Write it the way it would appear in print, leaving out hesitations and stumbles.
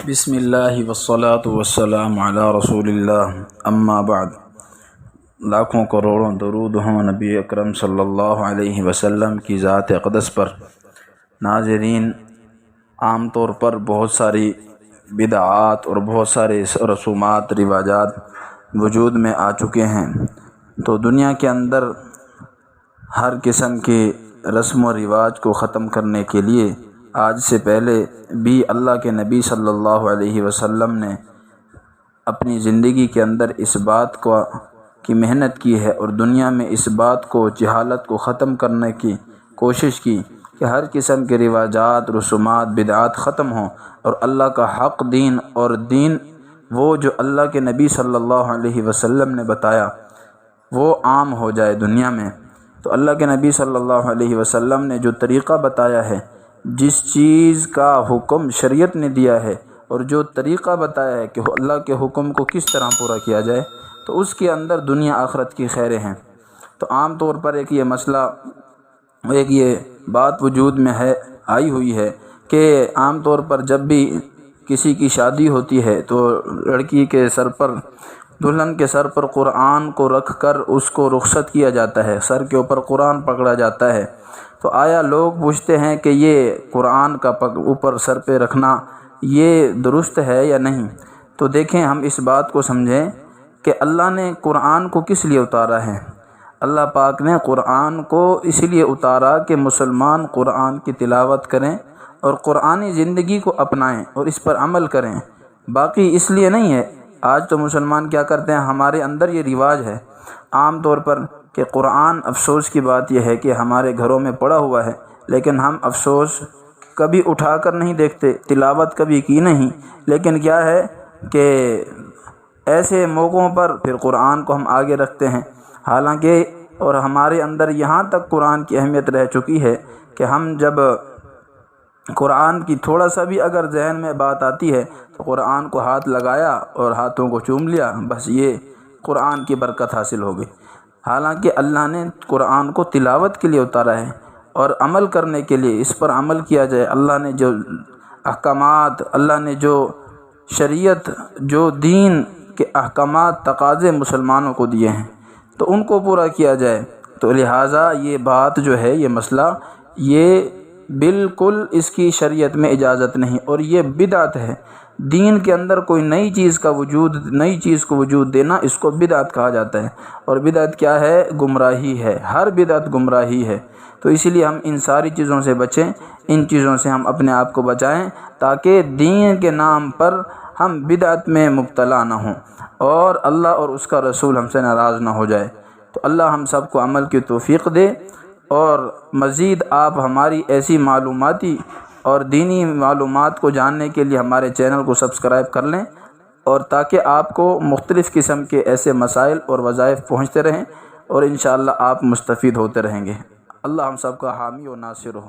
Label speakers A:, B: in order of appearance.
A: بسم اللہ والصلاة والسلام علی رسول اللہ اما بعد۔ لاکھوں کروڑوں درود ہوں نبی اکرم صلی اللہ علیہ وسلم کی ذات اقدس پر۔ ناظرین، عام طور پر بہت ساری بدعات اور بہت سارے رسومات رواجات وجود میں آ چکے ہیں، تو دنیا کے اندر ہر قسم کے رسم و رواج کو ختم کرنے کے لیے آج سے پہلے بھی اللہ کے نبی صلی اللہ علیہ وسلم نے اپنی زندگی کے اندر اس بات کی محنت کی ہے اور دنیا میں اس بات کو، جہالت کو ختم کرنے کی کوشش کی کہ ہر قسم کے رواجات، رسومات، بدعات ختم ہوں اور اللہ کا حق دین اور دین وہ جو اللہ کے نبی صلی اللہ علیہ وسلم نے بتایا وہ عام ہو جائے دنیا میں۔ تو اللہ کے نبی صلی اللہ علیہ وسلم نے جو طریقہ بتایا ہے، جس چیز کا حکم شریعت نے دیا ہے اور جو طریقہ بتایا ہے کہ اللہ کے حکم کو کس طرح پورا کیا جائے، تو اس کے اندر دنیا آخرت کی خیریں ہیں۔ تو عام طور پر ایک یہ بات وجود میں آئی ہوئی ہے کہ عام طور پر جب بھی کسی کی شادی ہوتی ہے تو لڑکی کے سر پر، دلہن کے سر پر قرآن کو رکھ کر اس کو رخصت کیا جاتا ہے، سر کے اوپر قرآن پکڑا جاتا ہے۔ تو آیا لوگ پوچھتے ہیں کہ یہ قرآن کا اوپر سر پہ رکھنا یہ درست ہے یا نہیں؟ تو دیکھیں، ہم اس بات کو سمجھیں کہ اللہ نے قرآن کو کس لیے اتارا ہے۔ اللہ پاک نے قرآن کو اس لیے اتارا کہ مسلمان قرآن کی تلاوت کریں اور قرآنی زندگی کو اپنائیں اور اس پر عمل کریں، باقی اس لیے نہیں ہے۔ آج تو مسلمان کیا کرتے ہیں، ہمارے اندر یہ رواج ہے عام طور پر کہ قرآن، افسوس کی بات یہ ہے کہ ہمارے گھروں میں پڑا ہوا ہے لیکن ہم افسوس کبھی اٹھا کر نہیں دیکھتے، تلاوت کبھی کی نہیں، لیکن کیا ہے کہ ایسے موقعوں پر پھر قرآن کو ہم آگے رکھتے ہیں، حالانکہ اور ہمارے اندر یہاں تک قرآن کی اہمیت رہ چکی ہے کہ ہم جب قرآن کی تھوڑا سا بھی اگر ذہن میں بات آتی ہے تو قرآن کو ہاتھ لگایا اور ہاتھوں کو چوم لیا، بس یہ قرآن کی برکت حاصل ہو گئی۔ حالانکہ اللہ نے قرآن کو تلاوت کے لیے اتارا ہے اور عمل کرنے کے لیے، اس پر عمل کیا جائے۔ اللہ نے جو احکامات، اللہ نے جو شریعت، جو دین کے احکامات، تقاضے مسلمانوں کو دیے ہیں تو ان کو پورا کیا جائے۔ تو لہٰذا یہ بات جو ہے، یہ مسئلہ، یہ بالکل اس کی شریعت میں اجازت نہیں اور یہ بدعت ہے۔ دین کے اندر کوئی نئی چیز کو وجود دینا، اس کو بدعت کہا جاتا ہے۔ اور بدعت کیا ہے؟ گمراہی ہے، ہر بدعت گمراہی ہے۔ تو اسی لیے ہم ان ساری چیزوں سے بچیں، ان چیزوں سے ہم اپنے آپ کو بچائیں تاکہ دین کے نام پر ہم بدعت میں مبتلا نہ ہوں اور اللہ اور اس کا رسول ہم سے ناراض نہ ہو جائے۔ تو اللہ ہم سب کو عمل کی توفیق دے، اور مزید آپ ہماری ایسی معلوماتی اور دینی معلومات کو جاننے کے لیے ہمارے چینل کو سبسکرائب کر لیں، اور تاکہ آپ کو مختلف قسم کے ایسے مسائل اور وظائف پہنچتے رہیں اور انشاءاللہ آپ مستفید ہوتے رہیں گے۔ اللہ ہم سب کا حامی و ناصر ہو۔